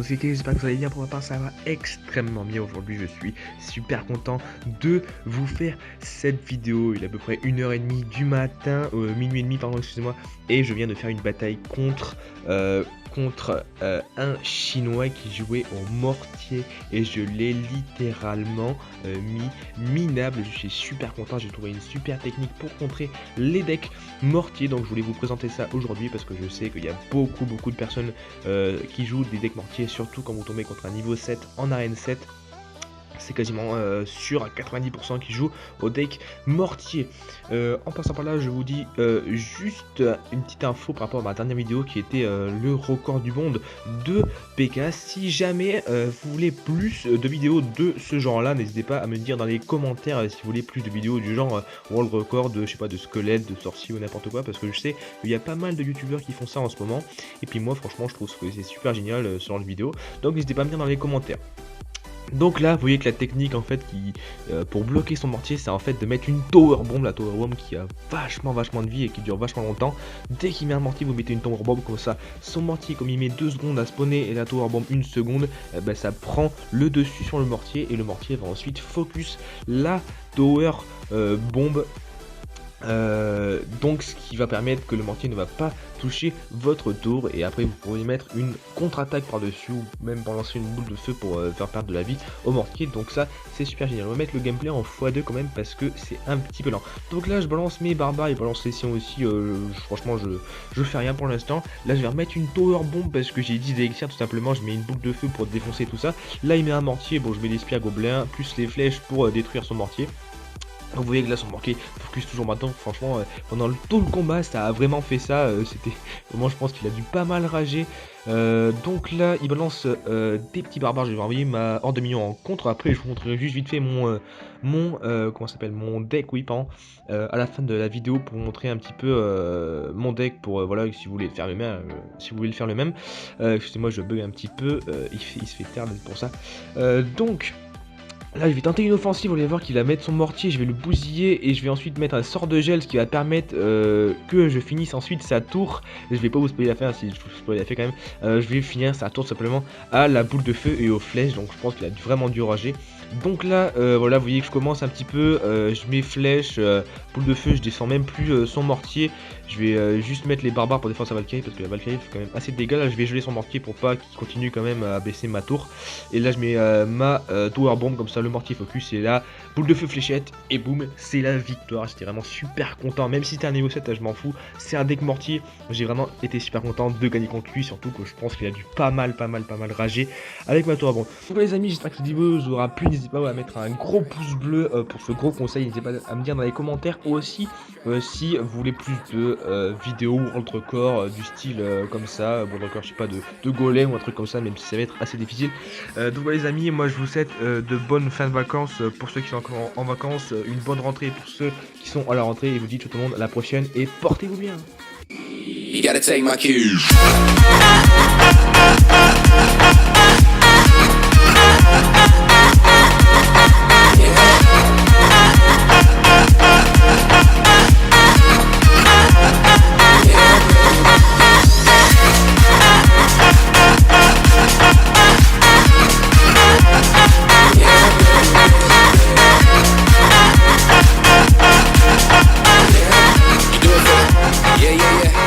c'est que j'espère que vous allez bien. Pour ma part, ça va extrêmement bien. Aujourd'hui, je suis super content de vous faire cette vidéo. Il est à peu près 1h30 du matin, minuit et demi, pardon, excusez-moi. Et je viens de faire une bataille contre un Chinois qui jouait au mortier. Et je l'ai littéralement mis minable. Je suis super content. J'ai trouvé une super technique pour contrer les decks mortiers. Donc je voulais vous présenter ça aujourd'hui parce que je sais qu'il y a beaucoup de personnes qui jouent des decks mortiers, surtout quand vous tombez contre un niveau 7 en arène 7. C'est quasiment sûr à 90% qui jouent au deck mortier. En passant par là, je vous dis juste une petite info par rapport à ma dernière vidéo qui était le record du monde de PK. Si jamais vous voulez plus de vidéos de ce genre là, n'hésitez pas à me dire dans les commentaires si vous voulez plus de vidéos du genre world record de, je sais pas, de squelettes, de sorciers ou n'importe quoi, parce que je sais qu'il y a pas mal de youtubeurs qui font ça en ce moment. Et puis moi franchement je trouve que c'est super génial ce genre de vidéo, donc n'hésitez pas à me dire dans les commentaires. Donc là, vous voyez que la technique en fait pour bloquer son mortier, c'est en fait de mettre une tower bomb, la tower bomb qui a vachement de vie et qui dure vachement longtemps. Dès qu'il met un mortier, vous mettez une tower bomb comme ça. Son mortier, comme il met 2 secondes à spawner et la tower bomb 1 seconde, ça prend le dessus sur le mortier et le mortier va ensuite focus la tower bomb. Donc ce qui va permettre que le mortier ne va pas toucher votre tour, et après vous pourrez mettre une contre-attaque par dessus ou même balancer une boule de feu pour faire perdre de la vie au mortier. Donc ça c'est super génial. On va mettre le gameplay en x2 quand même parce que c'est un petit peu lent. Donc là je balance mes barbares, et balance les siens aussi. Franchement je fais rien pour l'instant. Là je vais remettre une tower bomb parce que j'ai 10 élixirs tout simplement. Je mets une boule de feu pour défoncer tout ça. Là il met un mortier, bon je mets des spires gobelins plus les flèches pour détruire son mortier. Vous voyez que là son mortier focus toujours maintenant. Franchement pendant tout le combat ça a vraiment fait ça. C'était vraiment, je pense qu'il a dû pas mal rager. Donc là il balance des petits barbares. Je vais envoyer ma horde de minions en contre. Après je vous montrerai juste vite fait comment s'appelle, mon deck, oui pardon, à la fin de la vidéo pour vous montrer un petit peu mon deck pour voilà, si vous voulez faire le même, excusez-moi je bug un petit peu, il se fait taire pour ça. Donc là je vais tenter une offensive, vous allez voir qu'il va mettre son mortier, je vais le bousiller et je vais ensuite mettre un sort de gel, ce qui va permettre que je finisse ensuite sa tour. Je vais pas vous spoiler la fin, si je vous spoiler la fin quand même. Je vais finir sa tour simplement à la boule de feu et aux flèches, donc je pense qu'il a vraiment dû rager. Donc là voilà, vous voyez que je commence un petit peu, je mets flèche, boule de feu, je descends même plus son mortier. Je vais juste mettre les barbares pour défendre sa Valkyrie parce que la Valkyrie fait quand même assez de dégâts. Là je vais geler son mortier pour pas qu'il continue quand même à baisser ma tour. Et là je mets ma tower bomb, comme ça le mortier focus, et là boule de feu, fléchette et boum, c'est la victoire. J'étais vraiment super content, même si c'était un niveau 7 je m'en fous, c'est un deck mortier. J'ai vraiment été super content de gagner contre lui, surtout que je pense qu'il a dû pas mal rager avec ma tower bomb. Donc les amis, j'espère que cette vidéo vous aura plu. N'hésitez pas à mettre un gros pouce bleu pour ce gros conseil. N'hésitez pas à me dire dans les commentaires aussi si vous voulez plus de vidéos world record du style comme ça, world record, je sais pas, de golem ou un truc comme ça, même si ça va être assez difficile. Donc voilà les amis, moi je vous souhaite de bonnes fins de vacances pour ceux qui sont encore en vacances, une bonne rentrée pour ceux qui sont à la rentrée, et je vous dis tout le monde à la prochaine et portez-vous bien. You gotta take my cues. Yeah.